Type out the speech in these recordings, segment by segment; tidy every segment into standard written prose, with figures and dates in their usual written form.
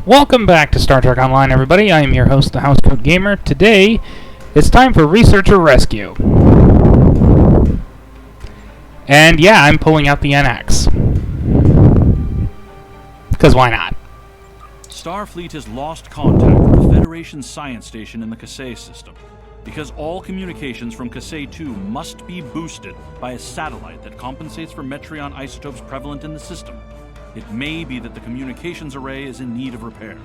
Welcome back to Star Trek Online, everybody. I am your host, the Housecoat Gamer. Today, it's time for Researcher Rescue. And yeah, I'm pulling out the NX. Because why not? Starfleet has lost contact with the Federation science station in the Kasei system, because all communications from Kasei 2 must be boosted by a satellite that compensates for Metreon isotopes prevalent in the system. It may be that the communications array is in need of repair.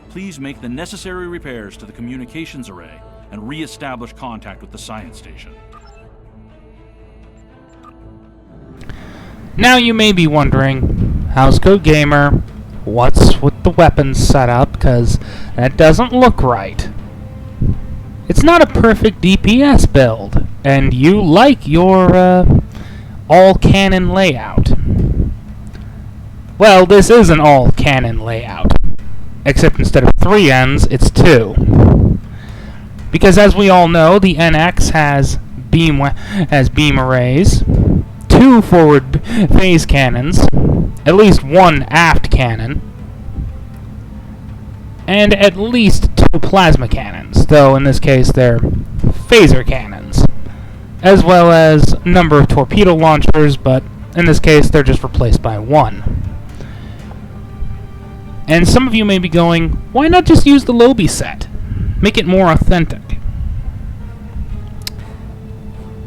Please make the necessary repairs to the communications array and re-establish contact with the science station. Now you may be wondering, Housecoat Gamer, what's with the weapons setup? Because that doesn't look right. It's not a perfect DPS build, and you like your all-cannon layout. Well, this is an all-cannon layout, except instead of 3 Ns, it's 2. Because as we all know, the NX has beam arrays, 2 forward phase cannons, at least 1 aft cannon, and at least 2 plasma cannons, though in this case they're phaser cannons, as well as a number of torpedo launchers, but in this case they're just replaced by 1. And some of you may be going, why not just use the Lobby set? Make it more authentic.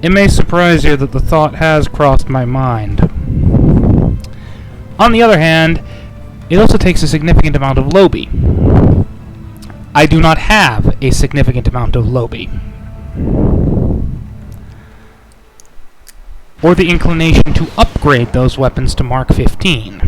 It may surprise you that the thought has crossed my mind. On the other hand, it also takes a significant amount of Lobby. I do not have a significant amount of Lobby, or the inclination to upgrade those weapons to Mark 15.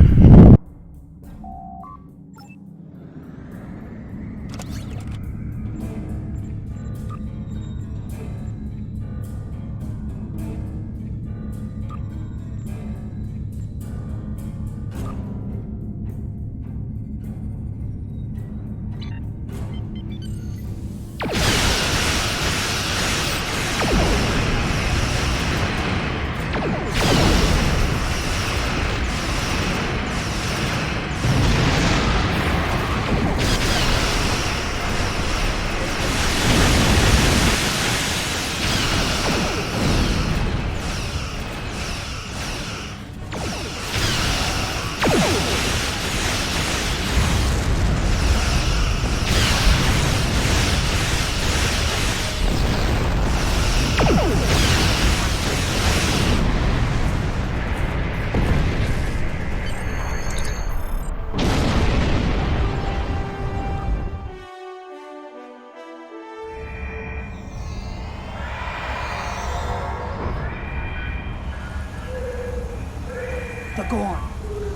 The Gorn.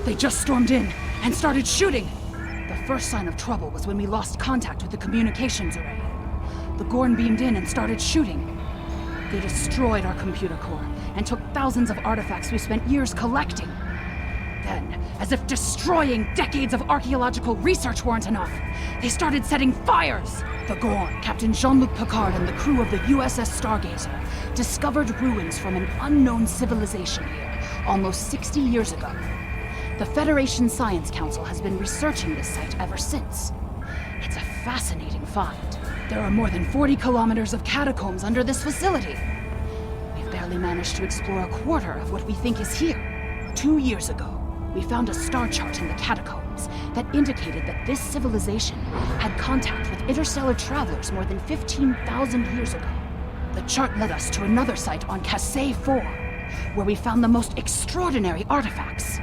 They just stormed in and started shooting. The first sign of trouble was when we lost contact with the communications array. The Gorn beamed in and started shooting. They destroyed our computer core and took thousands of artifacts we spent years collecting. Then, as if destroying decades of archaeological research weren't enough, they started setting fires. The Gorn, Captain Jean-Luc Picard and the crew of the USS Stargazer, discovered ruins from an unknown civilization here almost 60 years ago. The Federation Science Council has been researching this site ever since. It's a fascinating find. There are more than 40 kilometers of catacombs under this facility. We've barely managed to explore a quarter of what we think is here. 2 years ago, we found a star chart in the catacombs that indicated that this civilization had contact with interstellar travelers more than 15,000 years ago. The chart led us to another site on Kasei 4, where we found the most extraordinary artifacts.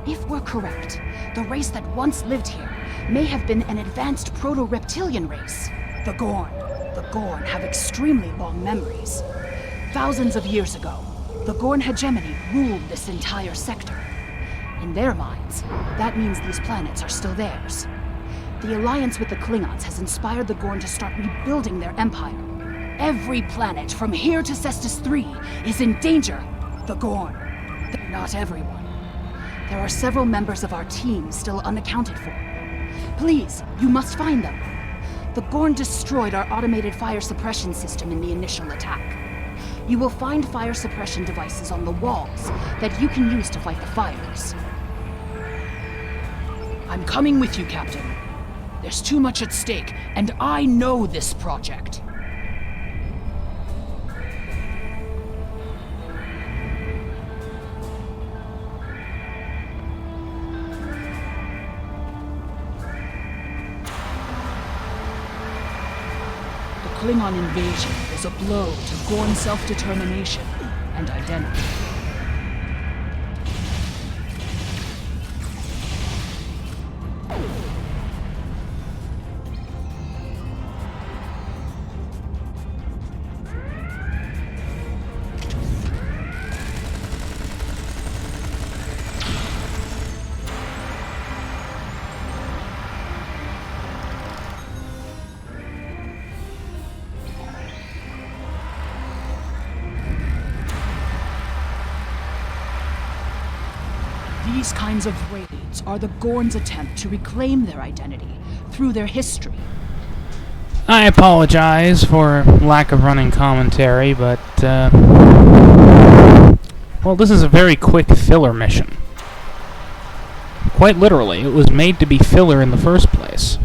If we're correct, the race that once lived here may have been an advanced proto-reptilian race. The Gorn have extremely long memories. Thousands of years ago, the Gorn hegemony ruled this entire sector. In their minds, that means these planets are still theirs. The alliance with the Klingons has inspired the Gorn to start rebuilding their empire. Every planet from here to Cestus 3 is in danger. The Gorn. Not everyone. There are several members of our team still unaccounted for. Please, you must find them. The Gorn destroyed our automated fire suppression system in the initial attack. You will find fire suppression devices on the walls that you can use to fight the fires. I'm coming with you, Captain. There's too much at stake, and I know this project. The Klingon invasion was a blow to Gorn self-determination and identity. These kinds of raids are the Gorn's attempt to reclaim their identity through their history. I apologize for lack of running commentary, but, well, this is a very quick filler mission. Quite literally, it was made to be filler in the first place.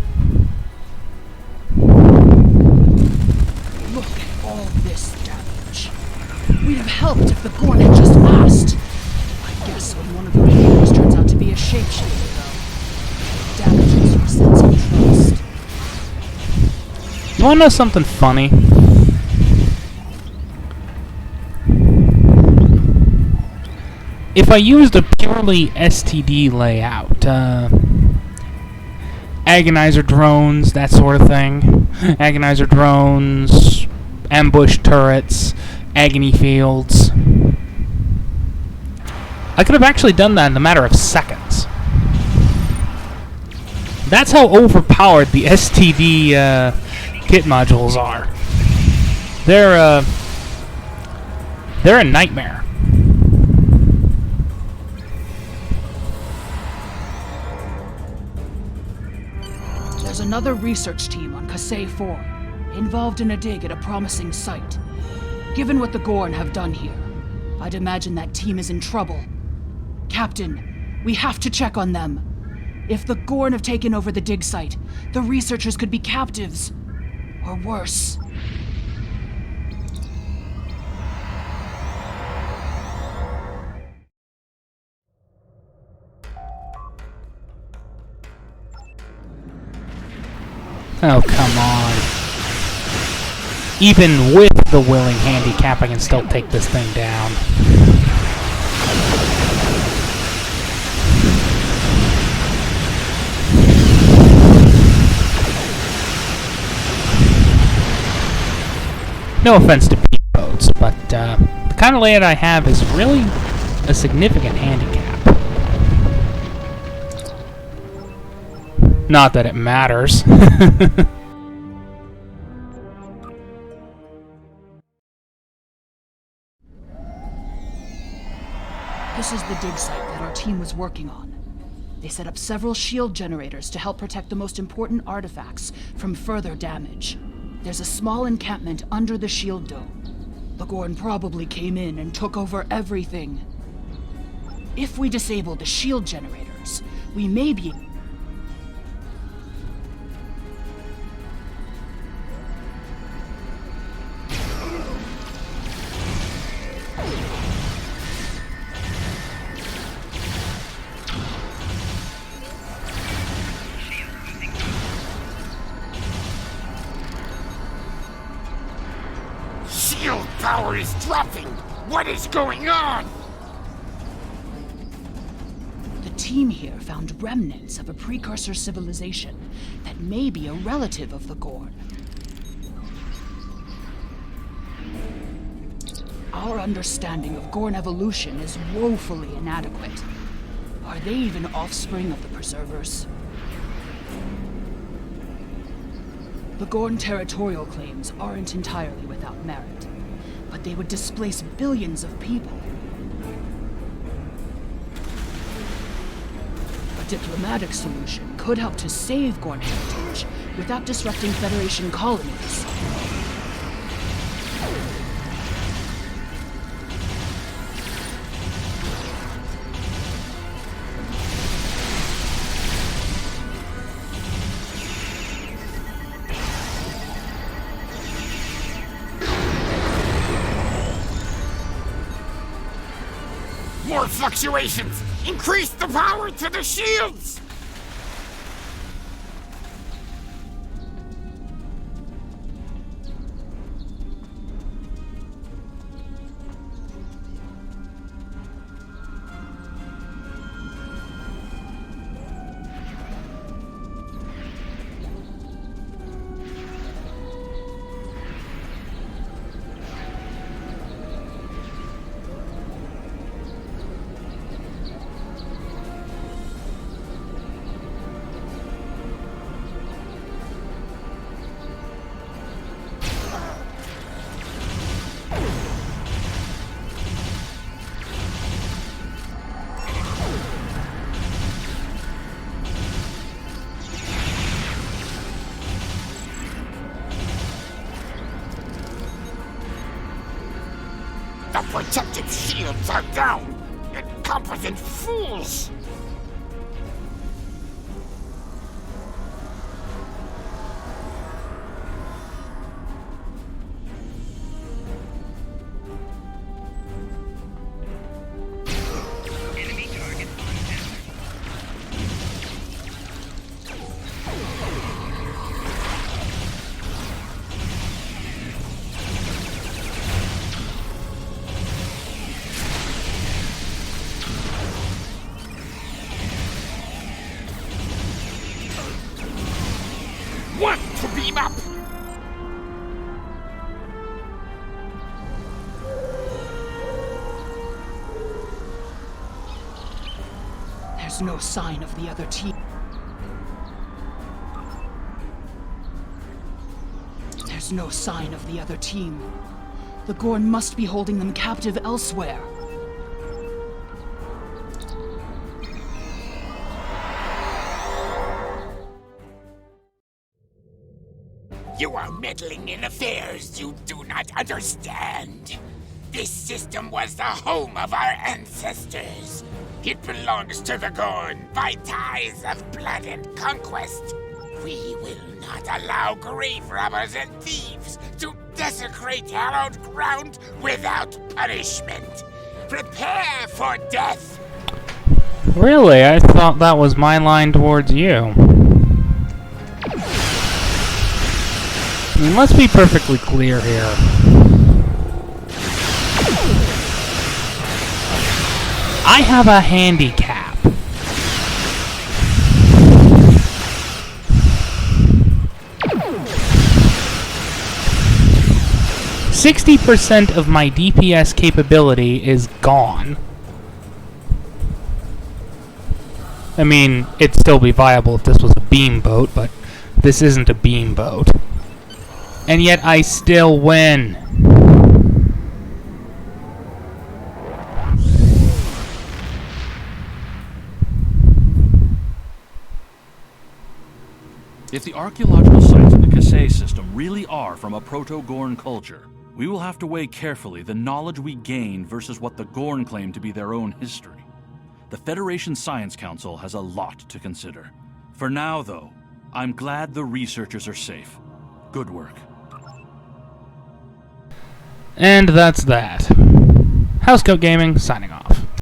Look at all this damage. We'd have helped if the Gorn had just asked. I guess when one of the raiders turns out to be a shapeshifter, though, damages your sense of trust. You wanna know something funny? If I used a purely STD layout, agonizer drones, that sort of thing, agonizer drones, ambush turrets, agony fields, I could have actually done that in a matter of seconds. That's how overpowered the STD kit modules are. They're a nightmare. There's another research team on Kasei 4, involved in a dig at a promising site. Given what the Gorn have done here, I'd imagine that team is in trouble. Captain, we have to check on them. If the Gorn have taken over the dig site, the researchers could be captives. Or worse. Oh, come on. Even with the willing handicap, I can still take this thing down. No offense to P-boats, but the kind of layout I have is really a significant handicap. Not that it matters. This is the dig site that our team was working on. They set up several shield generators to help protect the most important artifacts from further damage. There's a small encampment under the shield dome. The Gorn probably came in and took over everything. If we disable the shield generators, we may be... Shield power is dropping! What is going on? The team here found remnants of a precursor civilization that may be a relative of the Gorn. Our understanding of Gorn evolution is woefully inadequate. Are they even offspring of the Preservers? The Gorn territorial claims aren't entirely without merit, but they would displace billions of people. A diplomatic solution could help to save Gorn heritage without disrupting Federation colonies. fluctuations! Increase the power to the shields! The protective shields are down! Incompetent fools! Enemy target untethered. Want to beam up? There's no sign of the other team. There's no sign of the other team. The Gorn must be holding them captive elsewhere. You are meddling in affairs you do not understand. This system was the home of our ancestors. It belongs to the Gorn by ties of blood and conquest. We will not allow grave robbers and thieves to desecrate hallowed ground without punishment. Prepare for death. Really? I thought that was my line towards you. I mean, let's be perfectly clear here. I have a handicap. %60 of my DPS capability is gone. I mean, it'd still be viable if this was a beam boat, but this isn't a beam boat. And yet I still win. If the archaeological sites in the Kasei system really are from a proto-Gorn culture, we will have to weigh carefully the knowledge we gain versus what the Gorn claim to be their own history. The Federation Science Council has a lot to consider. For now, though, I'm glad the researchers are safe. Good work. And that's that. Housecoat Gaming, signing off.